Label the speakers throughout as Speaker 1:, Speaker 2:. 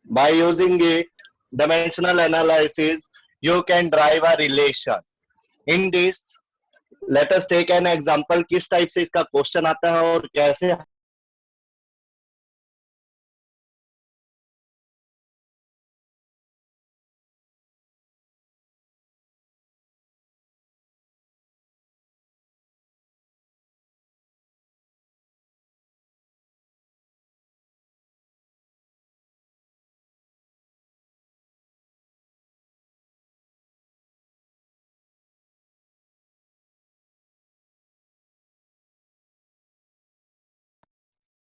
Speaker 1: By using it, dimensional analysis, you can drive a relation. In this, let us take an example. किस type से इसका question आता है और कैसे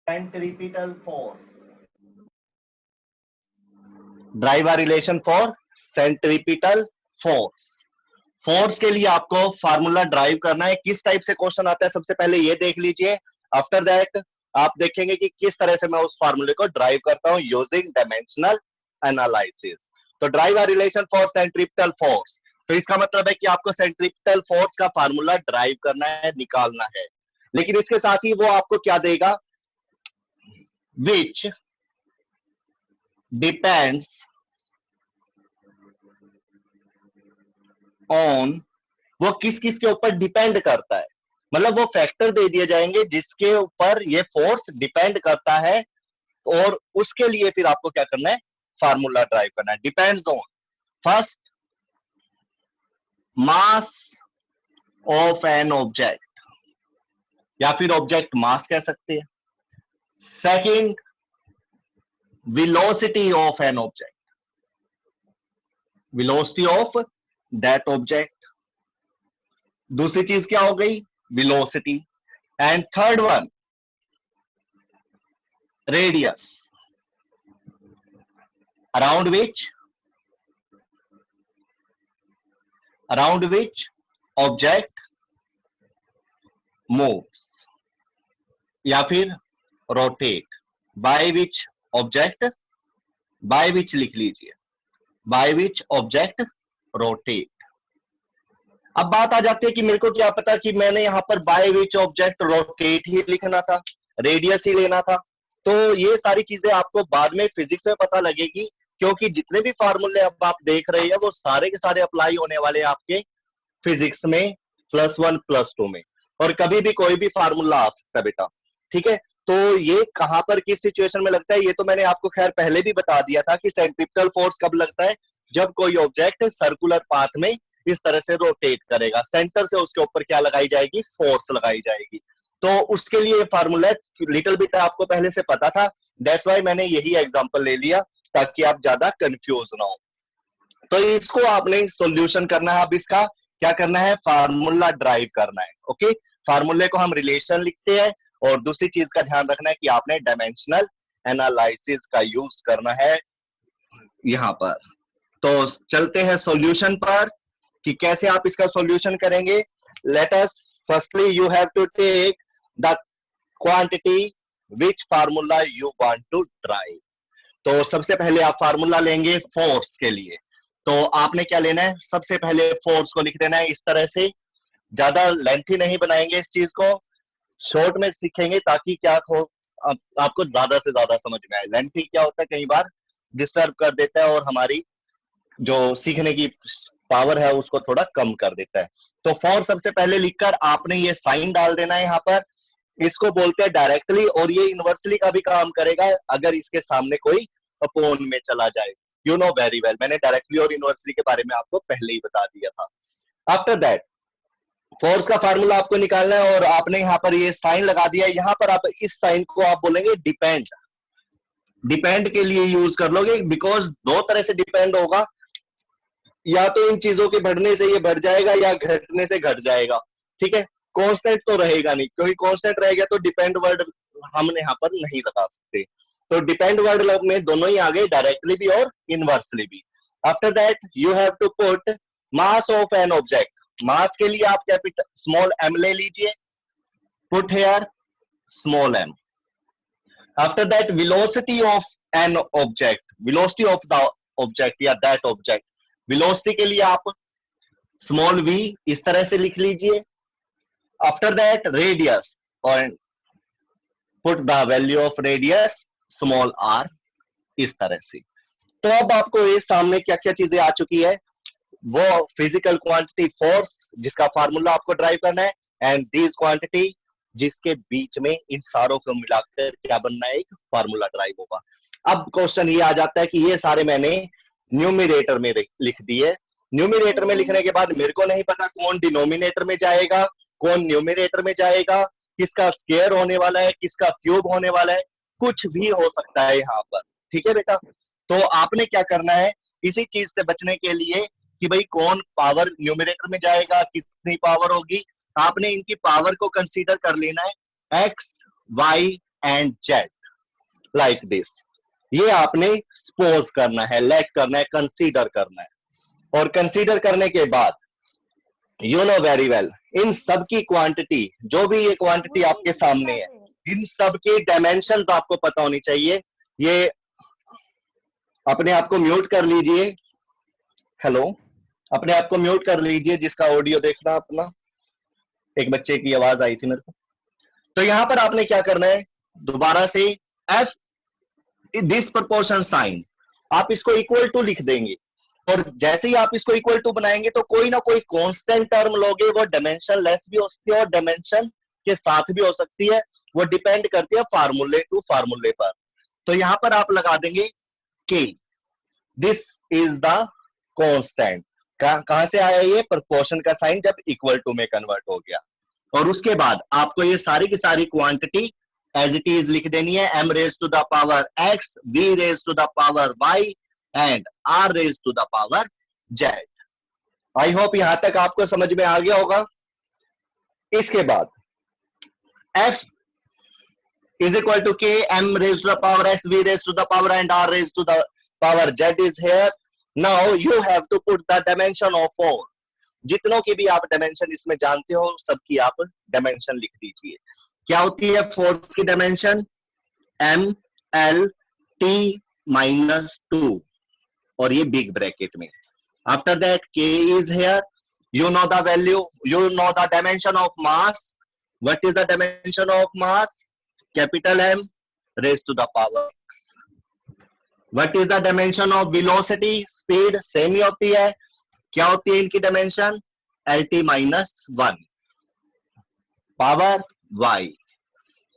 Speaker 1: centripetal force. Drive a relation for centripetal force. Force के लिए आपको फार्मूला ड्राइव करना है. किस टाइप से क्वेश्चन आता है सबसे पहले ये देख लीजिए. आफ्टर दैट आप देखेंगे कि किस तरह से मैं उस फार्मूले को ड्राइव करता हूं यूजिंग डायमेंशनल एनालिसिस. तो drive a relation for centripetal force, तो इसका मतलब है कि आपको सेंट्रीपिटल फोर्स का फार्मूला ड्राइव करना है, निकालना है. लेकिन इसके साथ ही वो आपको क्या देगा, विच डिपेंड्स ऑन, वो किस किस के ऊपर डिपेंड करता है. मतलब वो फैक्टर दे दिए जाएंगे जिसके ऊपर ये फोर्स डिपेंड करता है और उसके लिए फिर आपको क्या करना है, फार्मूला ड्राइव करना है. Depends on first mass of an object, या फिर ऑब्जेक्ट मास कह सकते हैं. Second velocity of an object, velocity of that object. दूसरी चीज क्या हो गई, velocity. And third one radius around which object moves, या फिर rotate. By which object, by which लिख लीजिए, बाय विच ऑब्जेक्ट रोटेट. अब बात आ जाती है कि मेरे को क्या पता कि मैंने यहां पर बाय विच ऑब्जेक्ट रोटेट ही लिखना था, रेडियस ही लेना था. तो ये सारी चीजें आपको बाद में फिजिक्स में पता लगेगी, क्योंकि जितने भी फार्मूले अब आप देख रहे हैं वो सारे के सारे अप्लाई होने वाले हैं आपके फिजिक्स में +1 +2 में. और कभी भी कोई भी फार्मूला आ सकता है बेटा, ठीक है. तो ये कहां पर किस सिचुएशन में लगता है ये तो मैंने आपको खैर पहले भी बता दिया था कि सेंट्रिपिटल फोर्स कब लगता है, जब कोई ऑब्जेक्ट सर्कुलर पाथ में इस तरह से रोटेट करेगा, सेंटर से उसके ऊपर क्या लगाई जाएगी, फोर्स लगाई जाएगी. तो उसके लिए फार्मूला लिटिल बिट आपको पहले से पता था, दैट्स व्हाई मैंने यही एग्जांपल ले लिया ताकि आप ज्यादा कंफ्यूज ना हो. तो इसको आपने सॉल्यूशन करना है. अब इसका क्या करना है, फार्मूला ड्राइव करना है. ओके, फार्मूले को हम रिलेशन लिखते हैं और दूसरी चीज का ध्यान रखना है कि आपने डायमेंशनल एनालिसिस का यूज करना है यहां पर. तो चलते हैं सॉल्यूशन पर कि कैसे आप इसका सॉल्यूशन करेंगे. Let us firstly you have to take the quantity which formula you want to drive. तो सबसे पहले आप फार्मूला लेंगे फोर्स के लिए. तो आपने क्या लेना है, सबसे पहले फोर्स को लिख देना है इस तरह से. ज्यादा लेंथी नहीं बनाएंगे इस चीज को, शॉर्ट में सीखेंगे ताकि क्या हो आपको ज्यादा से ज्यादा समझ में आए. लेंथी क्या होता है, कई बार डिस्टर्ब कर देता है और हमारी जो सीखने की पावर है उसको थोड़ा कम कर देता है. तो फॉर सबसे पहले लिखकर आपने ये साइन डाल देना है यहाँ पर. इसको बोलते हैं डायरेक्टली, और ये इनवर्सली का भी काम करेगा अगर इसके सामने कोई अपोन में चला जाए. यू नो वेरी वेल, मैंने डायरेक्टली और इनवर्सली के बारे में आपको पहले ही बता दिया था. आफ्टर दैट फोर्स का फार्मूला आपको निकालना है और आपने यहाँ पर ये साइन लगा दिया. यहाँ पर आप इस साइन को आप बोलेंगे डिपेंड. डिपेंड के लिए यूज कर लोगे बिकॉज दो तरह से डिपेंड होगा, या तो इन चीजों के बढ़ने से ये बढ़ जाएगा या घटने से घट जाएगा. ठीक है, कांस्टेंट तो रहेगा नहीं, क्योंकि कांस्टेंट रहेगा तो डिपेंड वर्ड हमने यहाँ पर नहीं लगा सकते. तो डिपेंड वर्ड में दोनों ही आ गए, डायरेक्टली भी और इनवर्सली भी. After that you have to put mass of an object. Mass के लिए आप कैपिटल स्मॉल m ले लीजिए, put here small m. After that velocity of an object, velocity of the object या दैट ऑब्जेक्ट. वेलोसिटी के लिए आप small v इस तरह से लिख लीजिए. आफ्टर दैट रेडियस, और put the value of radius small r इस तरह से. तो अब आपको ये सामने क्या क्या चीजें आ चुकी है, वो फिजिकल क्वांटिटी फोर्स जिसका फार्मूला आपको ड्राइव करना है, एंड दीज क्वांटिटी जिसके बीच में इन सारों को मिलाकर क्या बनना है, एक फार्मूला ड्राइव होगा। अब क्वेश्चन ये आ जाता है कि ये सारे मैंने न्यूमिरेटर में लिख दिए, न्यूमिरेटर में लिखने के बाद मेरे को नहीं पता कौन डिनोमिनेटर में जाएगा, कौन न्यूमिनेटर में जाएगा, किसका स्क्वायर होने वाला है, किसका क्यूब होने वाला है, कुछ भी हो सकता है यहाँ पर। ठीक है बेटा, तो आपने क्या करना है इसी चीज से बचने के लिए कि भाई कौन पावर न्यूमिनेटर में जाएगा, कितनी पावर होगी, आपने इनकी पावर को कंसीडर कर लेना है X Y and Z like this. ये आपने सपोज करना है, लेट करना है, कंसीडर करना है, और कंसीडर करने के बाद you know very well in सब की क्वांटिटी, जो भी ये क्वांटिटी आपके सामने है, इन सब की डायमेंशन तो आपको पता होनी चाहिए। ये अपने आप को म्यूट कर लीजिए, हेलो, अपने आप को म्यूट कर लीजिए जिसका ऑडियो देखना अपना, एक बच्चे की आवाज आई थी मेरे को। तो यहां पर आपने क्या करना है, दोबारा से एफ दिस प्रोपोर्शन साइन आप इसको इक्वल टू लिख देंगे, और जैसे ही आप इसको इक्वल टू बनाएंगे तो कोई ना कोई कांस्टेंट टर्म लोगे, वो डायमेंशन लेस भी हो सकती है और डायमेंशन के साथ भी हो सकती है, वो डिपेंड करती है फार्मूले टू फार्मूले पर। तो यहां पर आप लगा देंगे के, दिस इज द कांस्टेंट। कहां से आया ये प्रोपोर्शन का साइन, जब इक्वल टू में कन्वर्ट हो गया। और उसके बाद आपको ये सारी की सारी क्वांटिटी एज इट इज लिख देनी है, m raise to the power x, v raise to the power y and r raise to the power z। I hope यहां तक आपको समझ में आ गया होगा। इसके बाद f is equal to k, m raised to the power x, v raised to the power and r raised to the power z is here. Now you have to put the dimension of 4. जितनों की भी आप dimension इसमें जानते हो सबकी आप dimension लिख दीजिए। क्या होती है फोर्स की dimension, m l t minus 2, और ये बिग ब्रैकेट में। After that k is here, you know the value, you know the dimension of mass. What is the dimension of mass? Capital M raised to the power x. What is the dimension of velocity? Speed same ही होती है। क्या होती है इनकी dimension, lt minus 1 power y.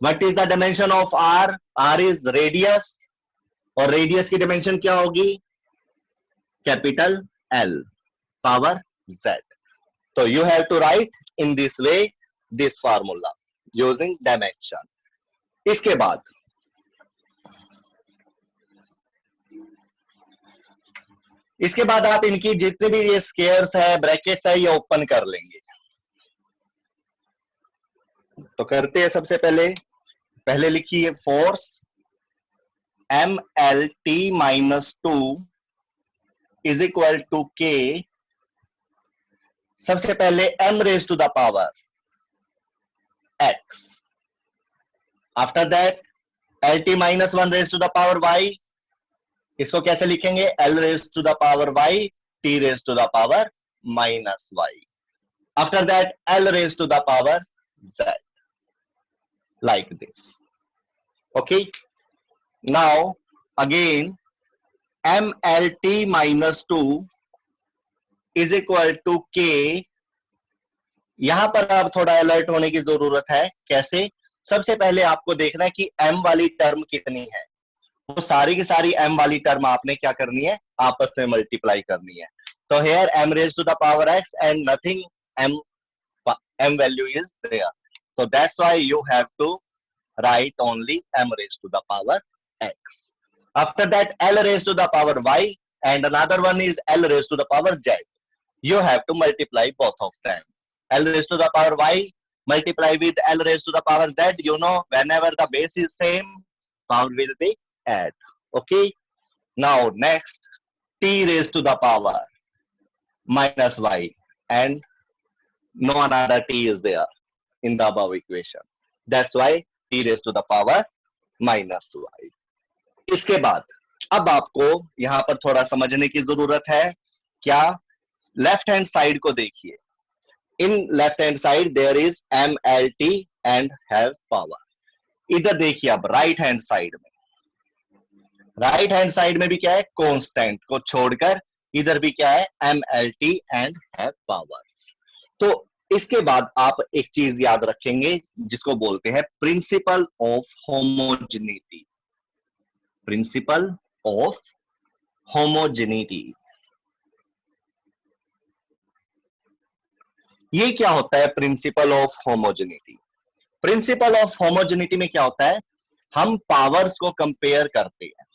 Speaker 1: What is the dimension of r? r is radius, और radius की dimension क्या होगी, कैपिटल L पावर z. तो you have to write in this way this formula using dimension. इसके बाद आप इनकी जितने भी ये स्क्वायर्स है, ब्रैकेट्स है, ये ओपन कर लेंगे। तो करते हैं, सबसे पहले लिखिए force m l t minus 2 is equal to k, सबसे पहले m raised to the power x, after that lt minus 1 raised to the power y, इसको कैसे लिखेंगे, l raised to the power y, t raised to the power minus y, after that l raised to the power z, like this. Okay, now again mlt minus 2 is equal to k. यहां पर अब थोड़ा alert होने की जरूरत है। कैसे, सबसे पहले आपको देखना है कि m वाली टर्म कितनी है, वो सारी की सारी m वाली टर्म आपने क्या करनी है, आपस में मल्टीप्लाई करनी है। तो here m raise to the power x and nothing m value is there, so that's why you have to write only m raised to the power x. After that l raised to the power y and another one is l raised to the power z. You have to multiply both of them. L raised to the power y multiply with L raised to the power z. You know, whenever the base is same, power will be add. Okay. Now next, t raised to the power minus y, and no another t is there in the above equation. That's why t raised to the power minus y. इसके बाद अब आपको यहां पर थोड़ा समझने की जरूरत है। क्या, लेफ्ट हैंड साइड को देखिए, in left hand side there is MLT and have power. इधर देखिए अब राइट हैंड साइड में, राइट हैंड साइड में भी क्या है, कांस्टेंट को छोड़कर इधर भी क्या है, MLT एंड हैव पावर्स। तो इसके बाद आप एक चीज याद रखेंगे जिसको बोलते हैं principle of homogeneity. Principle of homogeneity, ये क्या होता है principle of homogeneity? Principle of homogeneity में क्या होता है, हम पावर्स को कंपेयर करते हैं।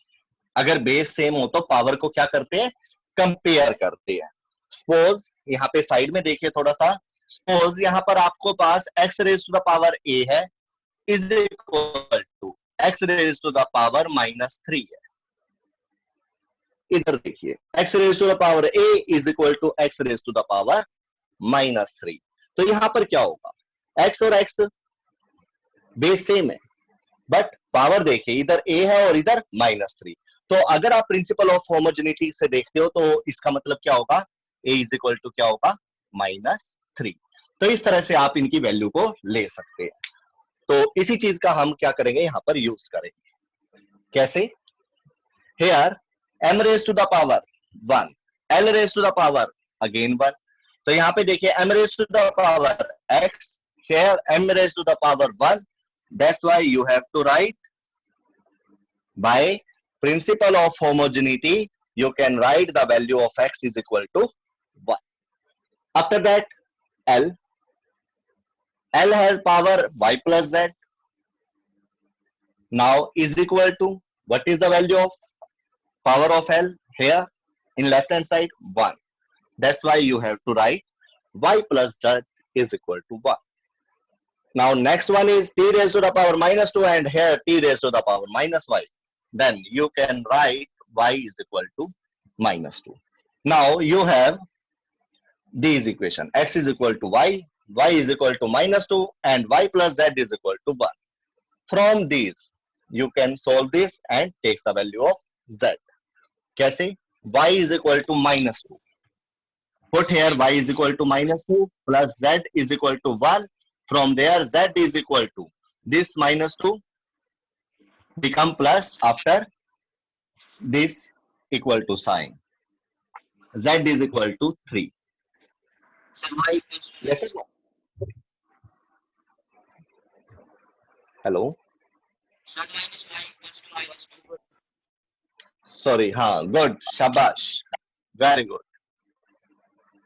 Speaker 1: अगर बेस सेम हो तो पावर को क्या करते हैं, कंपेयर करते हैं। सपोज यहाँ पे साइड में देखिए थोड़ा सा, सपोज यहाँ पर आपको पास x raise to the power a है is equal to x raise to the power -3 है। इधर देखिए x raise to the power a is equal to x raise to the power -3। तो यहां पर क्या होगा, x और x बेस सेम है बट पावर देखिए इधर a है और इधर -3। तो अगर आप प्रिंसिपल ऑफ होमोजेनिटी से देखते हो तो इसका मतलब क्या होगा, a इज इक्वल टू क्या होगा, -3। तो इस तरह से आप इनकी वैल्यू को ले सकते हैं। तो इसी चीज का हम क्या करेंगे यहां पर यूज करेंगे। कैसे, here m raise to the power 1, l raise to the power again 1। तो यहां पे देखिए m raise to the power x, here m raise to the power 1, that's why you have to write by principle of homogeneity, you can write the value of x is equal to 1. After that l has power y plus z, now is equal to, what is the value of power of l here in left hand side, 1. That's why you have to write y plus z is equal to 1. Now next one is t raised to the power -2 and here t raised to the power -y. Then you can write y is equal to -2. Now you have these equation, x is equal to y is equal to -2 and y plus z is equal to 1. From these you can solve this and takes the value of z. कैसे, y is equal to -2, put here y is equal to -2 plus z is equal to 1. From there z is equal to this -2 become plus after this equal to sign, z is equal to 3. So y is, yes or no? Hello,
Speaker 2: Sir, minus y equals to -2.
Speaker 1: sorry, हाँ, good, shabash, very good.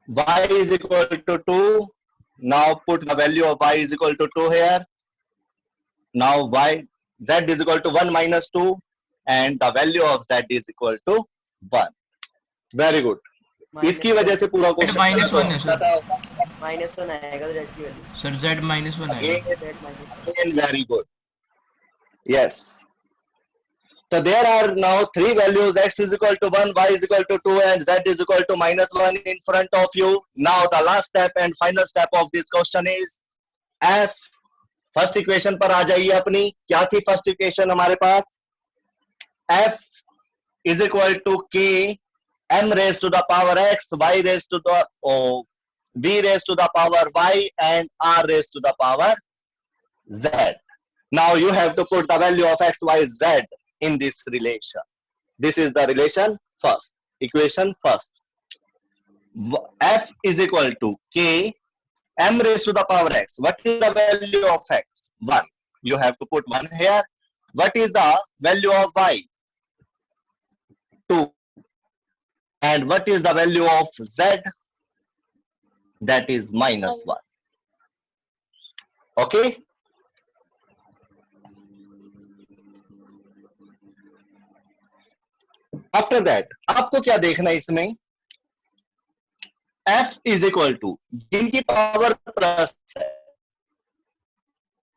Speaker 1: Y is equal to 2. Now put the value of y is equal to 2 here. Now z is equal to 1 minus 2 and the value of z is equal to 1. Very good. इसकी वजह से पूरा question
Speaker 3: -1 है sir,
Speaker 2: -1 आएगा z की value.
Speaker 3: Sir z -1 आएगा।
Speaker 1: again very good. Yes. So there are now three values, x is equal to 1, y is equal to 2 and z is equal to -1 in front of you. Now the last step and final step of this question is f. First equation पर आ जाइए अपनी, क्या थी first equation हमारे पास, f is equal to k m raised to the power x, y raised to the v raised to the power y and r raised to the power z. Now you have to put the value of x, y, z in this relation. This is the relation first, equation first. F is equal to k m raised to the power x. What is the value of x? 1. You have to put 1 here. What is the value of y? 2. And what is the value of z? That is -1. Okay? After that आपको क्या देखना है इसमें, f is equal to जिनकी power plus है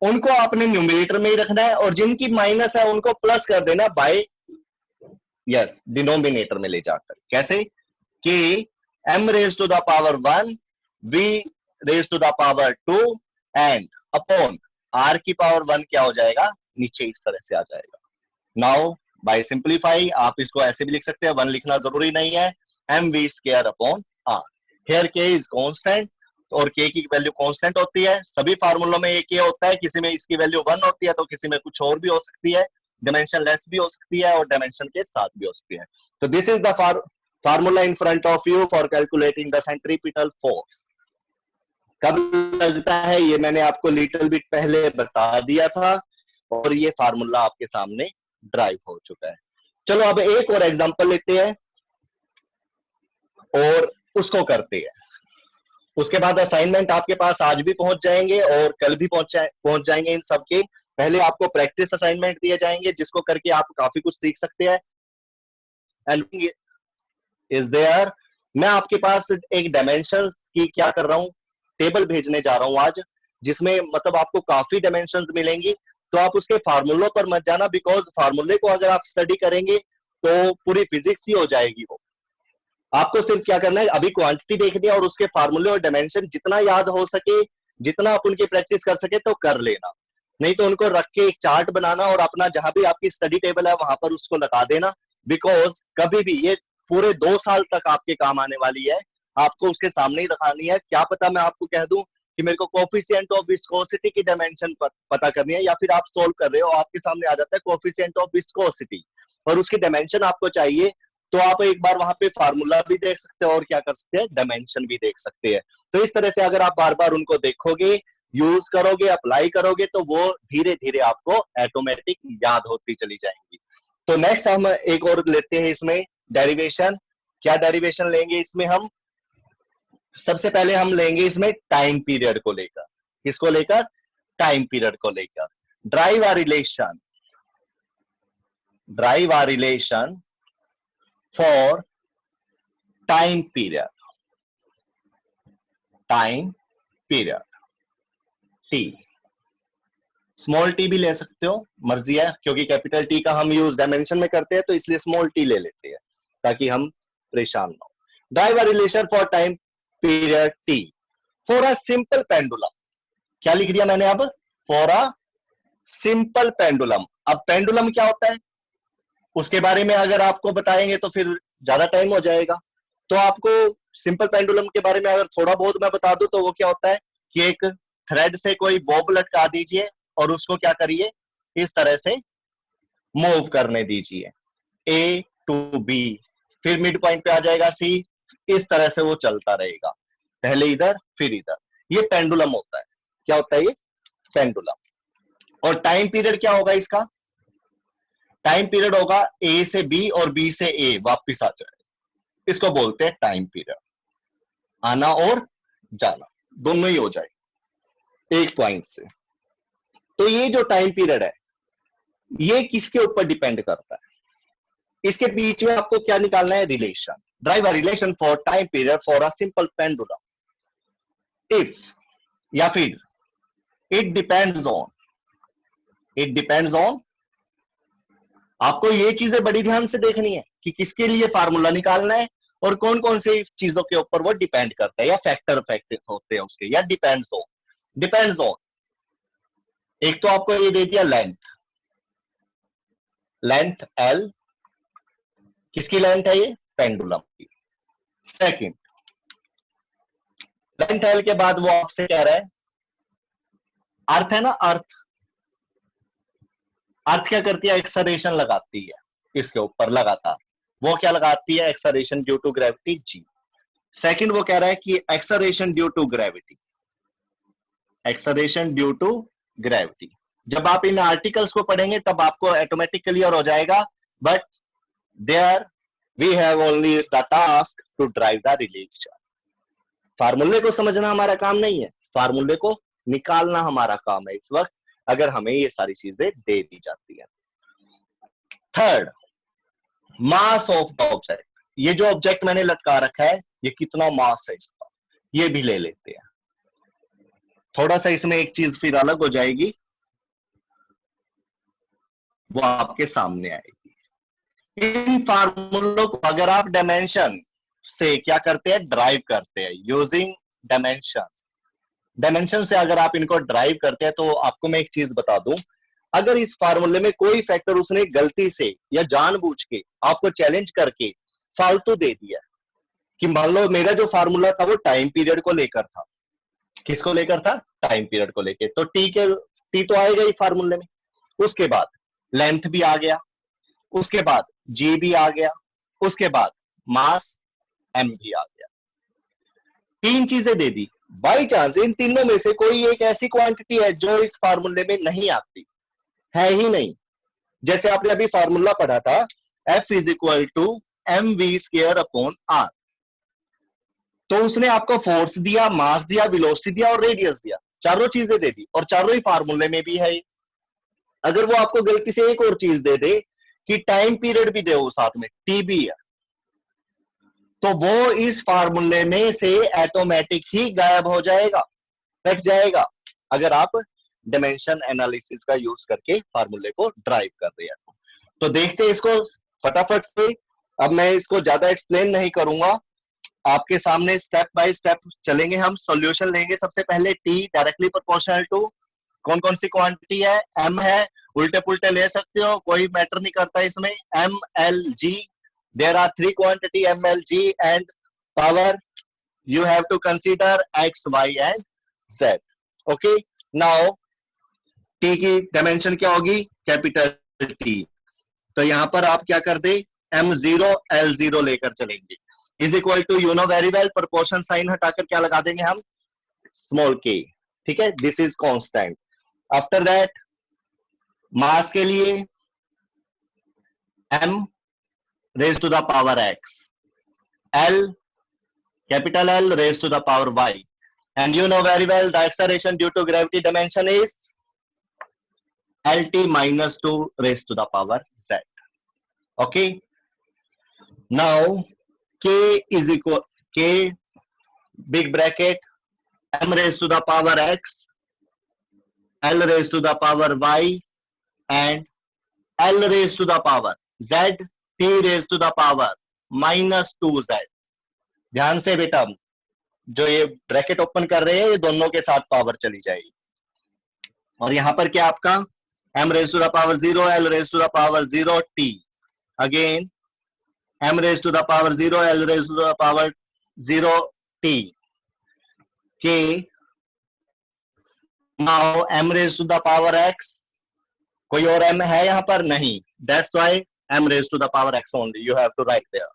Speaker 1: उनको आपने numerator में ही रखना है और जिनकी माइनस है उनको प्लस कर देना बाय यस डिनोमिनेटर में ले जाकर। कैसे, कि m raise to the power 1, v raise to the power 2 and upon r की पावर 1 क्या हो जाएगा, नीचे इस तरह से आ जाएगा। नाउ बाय सिंप्लीफाई आप इसको ऐसे भी लिख सकते हैं, 1 लिखना जरूरी नहीं है, mv square upon r। Here k is constant और k की वैल्यू कांस्टेंट होती है, सभी फार्मूलों में ये k होता है, किसी में इसकी वैल्यू 1 होती है तो किसी में कुछ और भी हो सकती है, डायमेंशन लेस भी हो सकती है और डायमेंशन के साथ भी हो सकती है। तो this is the formula in front of you for calculating the centripetal force. कब लगता है ये मैंने आपको लिटिल बिट पहले बता दिया था और ये फार्मूला आपके सामने ड्राइव हो चुका है। चलो अब एक और एग्जांपल लेते हैं और उसको करते हैं। उसके बाद असाइनमेंट आपके पास आज भी पहुंच जाएंगे और कल भी पहुंच जाएंगे। इन सब के पहले आपको प्रैक्टिस असाइनमेंट दिए जाएंगे जिसको करके आप काफी कुछ सीख सकते हैं। एंड इज देयर, मैं आपके पास एक डायमेंशंस की क्या कर रहा हूं, टेबल भेजने जा रहा हूं आज, जिसमें मतलब आपको काफी डायमेंशंस मिलेंगी। तो आप उसके फार्मूलों पर मत जाना, बिकॉज फार्मूले को अगर आप स्टडी करेंगे तो पूरी फिजिक्स ही हो जाएगी वो। आपको सिर्फ क्या करना है, अभी क्वांटिटी देखनी है और उसके फार्मूले और डायमेंशन जितना याद हो सके, जितना आप उनकी प्रैक्टिस कर सके तो कर लेना। नहीं तो उनको रख के एक चार्ट बनाना और अपना जहां भी आपकी स्टडी टेबल है वहां पर उसको लगा देना, बिकॉज कभी भी ये पूरे 2 साल तक आपके काम आने वाली है। आपको उसके सामने ही रखानी है। क्या पता मैं आपको कह दूं कि मेरे को कोफिशिएंट ऑफ विस्कोसिटी की डायमेंशन पता करनी है, या फिर आप सोल्व कर रहे हो, आपके सामने आ जाता है कोफिशिएंट ऑफ विस्कोसिटी और उसकी डायमेंशन आपको चाहिए, तो आप एक बार वहां पे फार्मूला भी देख सकते हो और क्या कर सकते हैं, डायमेंशन भी देख सकते हैं। तो इस तरह से अगर आप बार बार उनको देखोगे, यूज करोगे, अप्लाई करोगे, तो वो धीरे धीरे आपको ऑटोमेटिक याद होती चली जाएंगी। तो नेक्स्ट हम एक और लेते हैं इसमें डेरिवेशन। क्या डेरिवेशन लेंगे इसमें हम? सबसे पहले हम लेंगे इसमें टाइम पीरियड को लेकर। किसको लेकर? टाइम पीरियड को लेकर। Drive a relation for time period t, small T भी ले सकते हो, मर्जी है, क्योंकि कैपिटल टी का हम यूज डायमेंशन में करते हैं तो इसलिए स्मॉल टी ले लेते हैं ताकि हम परेशान ना हो। Drive a relation for time period T for a simple pendulum. क्या लिख दिया मैंने अब? For a simple pendulum. अब पेंडुलम क्या होता है उसके बारे में अगर आपको बताएंगे तो फिर ज्यादा टाइम हो जाएगा। तो आपको सिंपल पेंडुलम के बारे में अगर थोड़ा बहुत मैं बता दूं तो वो क्या होता है कि एक थ्रेड से कोई बॉब लटका दीजिए और उसको क्या करिए, इस तरह से मूव करने दीजिए ए टू बी, फिर मिड पॉइंट पे आ जाएगा सी, इस तरह से वो चलता रहेगा, पहले इधर फिर इधर। ये पेंडुलम होता है। क्या होता है ये? पेंडुलम। और टाइम पीरियड क्या होगा इसका? टाइम पीरियड होगा ए से बी और बी से ए वापिस आ जाए, इसको बोलते हैं टाइम पीरियड। आना और जाना दोनों ही हो जाए एक पॉइंट से। तो ये जो टाइम पीरियड है ये किसके ऊपर डिपेंड करता है? इसके बीच में आपको क्या निकालना है? Relation. Drive a relation for time period for a simple pendulum if, या फिर इट डिपेंड्स ऑन। आपको ये चीजें बड़ी ध्यान से देखनी है कि किसके लिए फार्मूला निकालना है और कौन कौन सी चीजों के ऊपर वो डिपेंड करता है, या फैक्टर होते हैं उसके, या डिपेंड्स ऑन। एक तो आपको ये दे दिया लेंथ एल, किसकी लेंथ है ये? पेंडुलम की। सेकंड, लेंथ एल के बाद वो आपसे कह रहा है अर्थ है ना, अर्थ क्या करती है? एक्सलरेशन लगाती है इसके ऊपर लगातार। वो क्या लगाती है? Acceleration due to gravity g. Second वो कह रहा है कि एक्सलरेशन ड्यू टू ग्रेविटी। जब आप इन आर्टिकल्स को पढ़ेंगे तब आपको ऑटोमेटिक क्लियर हो जाएगा, but there we have only the task to drive the relation. फार्मूले को समझना हमारा काम नहीं है, फार्मूले को निकालना हमारा काम है इस वक्त, अगर हमें ये सारी चीजें दे दी जाती है। Third, mass of the object. ये जो ऑब्जेक्ट मैंने लटका रखा है ये कितना मास है इसका, ये भी ले लेते हैं। थोड़ा सा इसमें एक चीज फिर अलग हो जाएगी, वो आपके सामने आएगी। इन फार्मूलों को अगर आप डायमेंशन से क्या करते हैं? ड्राइव करते हैं यूजिंग डायमेंशन से अगर आप इनको ड्राइव करते हैं तो आपको मैं एक चीज बता दूं, अगर इस फार्मूले में कोई फैक्टर उसने गलती से या जानबूझ के आपको चैलेंज करके फालतू दे दिया, कि मान लो मेरा जो फार्मूला था वो टाइम पीरियड को लेकर था। किसको लेकर था? टाइम पीरियड को लेकर। तो टी तो आएगा ही फार्मूले में। उसके बाद लेंथ भी आ गया, उसके बाद जी भी आ गया, उसके बाद मास एम भी आ गया। तीन चीजें दे दी। बाई चांस इन तीनों में से कोई एक ऐसी क्वांटिटी है जो इस फार्मूले में नहीं आती, है ही नहीं। जैसे आपने अभी फार्मूला पढ़ा था, F is equal to m v square upon r. तो उसने आपको फोर्स दिया, मास दिया, वेलोसिटी दिया और रेडियस दिया, चारों चीजें दे दी और चारों ही फार्मूले में भी है। अगर वो आपको गलती से एक और चीज दे दे कि टाइम पीरियड भी दे वो साथ में, टी भी है, तो वो इस फार्मूले में से ऑटोमेटिक ही गायब हो जाएगा, कट जाएगा, अगर आप डायमेंशन एनालिसिस का यूज करके फार्मूले को ड्राइव कर रहे हैं। तो देखते हैं इसको फटाफट से। अब मैं इसको ज्यादा एक्सप्लेन नहीं करूंगा, आपके सामने स्टेप बाय स्टेप चलेंगे, हम सॉल्यूशन लेंगे। सबसे पहले टी डायरेक्टली प्रोपोर्शनल टू कौन कौन सी क्वांटिटी है, एम है, उल्टे पुल्टे ले सकते हो, कोई मैटर नहीं करता इसमें, m l g, there are three quantity m l g and power you have to consider x, y and z. Okay, now t की डायमेंशन क्या होगी, कैपिटल T। तो यहां पर आप क्या कर दे, m0 l0 लेकर चलेंगे, is equal to you know very well, proportion sign हटाकर क्या लगा देंगे हम, स्मॉल k। ठीक है, this is constant. After that mass के लिए m raise to the power x, l capital L raised to the power y, and you know very well the acceleration due to gravity dimension is LT minus 2 raised to the power z. Okay, now k is equal k big bracket m raised to the power x, l raised to the power y and l raised to the power z, t raised to the power minus 2z। ध्यान से बेटा, जो ये bracket open कर रहे हैं ये दोनों के साथ पावर चली जाएगी, और यहां पर क्या आपका m raise to the power 0, l raise to the power 0, t again m raise to the power 0, l raise to the power 0, t k now m raise to the power x, कोई और m है यहां पर नहीं, that's why m raise to the power x only, you have to write there.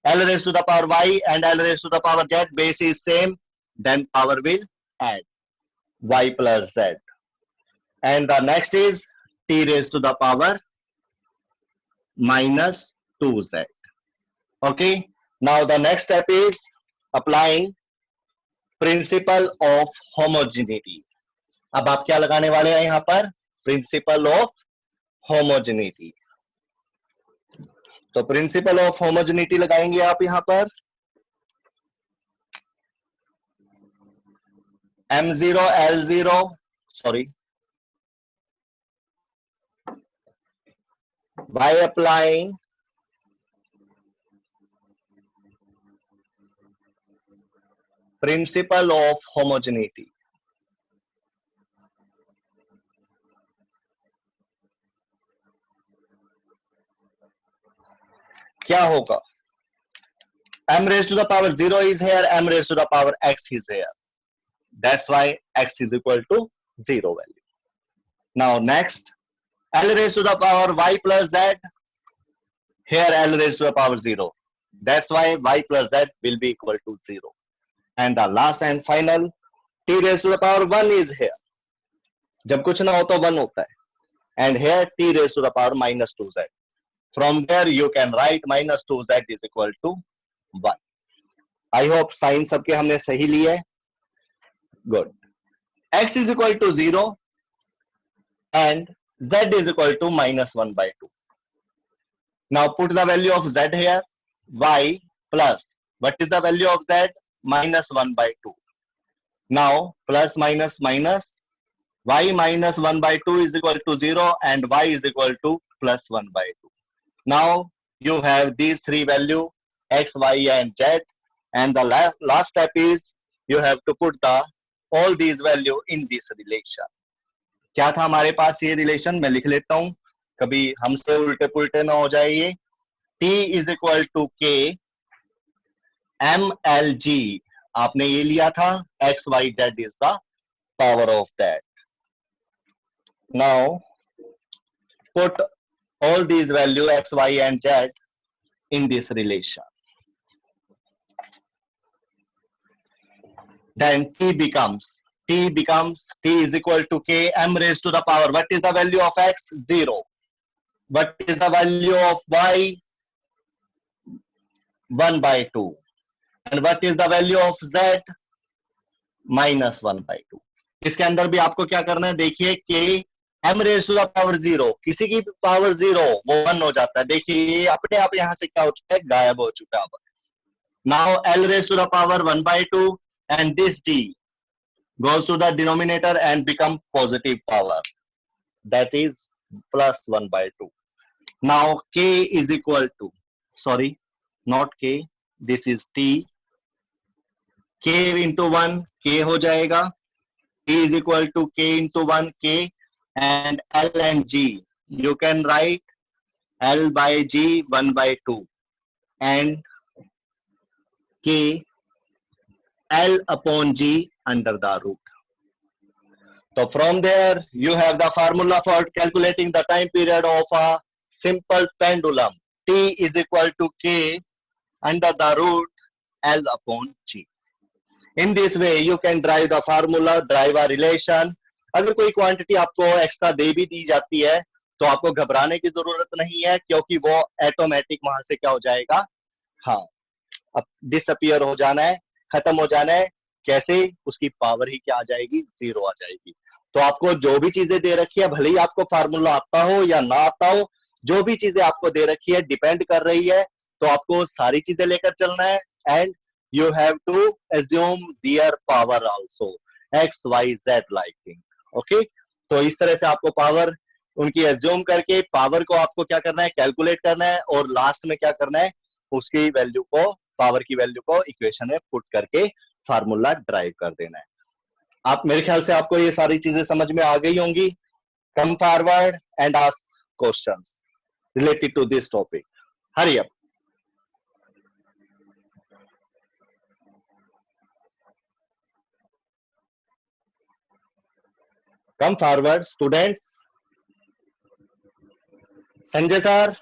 Speaker 1: L raised to the power y and L raised to the power z, base is same, then power will add y plus z, and the next is t raised to the power minus 2z. Okay, now the next step is applying principle of homogeneity. अब आप क्या लगाने वाले हैं यहां पर, principle of homogeneity. तो principle of homogeneity लगाएंगे आप यहां पर, m0 l0 sorry by applying principle of homogeneity। क्या होगा, m raised to the power 0 is here, m raised to the power x is here, that's why x is equal to 0 value. Now next, l raised to the power y plus z, here l raised to the power 0, that's why y plus z will be equal to 0, and the last and final t raised to the power 1 is here, जब कुछ ना हो तो 1 होता है, and here t raised to the power minus 2z, from there you can write minus 2z is equal to 1। I hope sign सबके हमने सही लिए, good। x is equal to 0 and z is equal to minus 1 by 2। Now put the value of z here, y plus, what is the value of z, minus 1 by 2। Now plus minus minus, y minus 1 by 2 is equal to 0 and y is equal to plus 1 by 2। Now you have these three values x, y and z, and the last step is you have to put the all these value in this relation। क्या था हमारे पास ये relation, मैं लिख लेता हूं, कभी हमसे उल्टे पुल्टे ना हो जाए ये। t is equal to k m l g, आपने ये लिया था, x y z is the power of that। Now put all these value x, y and z in this relation. Then t is equal to k m raised to the power. What is the value of x? 0. What is the value of y? 1/2. And what is the value of z? -1/2. इसके अंदर भी आपको क्या करना है, देखिए k m raise to the power 0, किसी की पावर 0 वो 1 हो जाता है. देखिए ये अपने आप यहां से क्या हो चुका है, गायब हो चुका है. Now l raise to the power 1/2 and this t goes to the denominator and become positive power, that is plus 1/2. Now k is equal to, sorry, not k, this is t, k into 1 k हो जाएगा, t is equal to k into 1 k, and l and g you can write l by g 1/2 and k l upon g under the root. So from there you have the formula for calculating the time period of a simple pendulum. T is equal to k under the root l upon g. In this way you can derive the formula, derive a relation. अगर कोई quantity आपको extra दे भी दी जाती है तो आपको घबराने की जरूरत नहीं है, क्योंकि वो ऑटोमेटिक वहां से क्या हो जाएगा, हाँ, अब डिसअपियर हो जाना है, खत्म हो जाना है. कैसे? उसकी पावर ही क्या आ जाएगी, 0 आ जाएगी. तो आपको जो भी चीजें दे रखी है, भले ही आपको फार्मूला आता हो या ना आता हो, जो भी चीजें आपको दे रखी है डिपेंड कर रही है, तो आपको सारी चीजें लेकर चलना है. And you have to assume their power also, x y z like thing. Okay, तो इस तरह से आपको पावर उनकी एज्यूम करके पावर को आपको क्या करना है, कैलकुलेट करना है, और लास्ट में क्या करना है, उसकी वैल्यू को, पावर की वैल्यू को इक्वेशन में पुट करके फार्मूला ड्राइव कर देना है. आप, मेरे ख्याल से आपको ये सारी चीजें समझ में आ गई होंगी. Come forward and ask questions related to this topic. Hurry up. Come forward, students. Sanjay sir.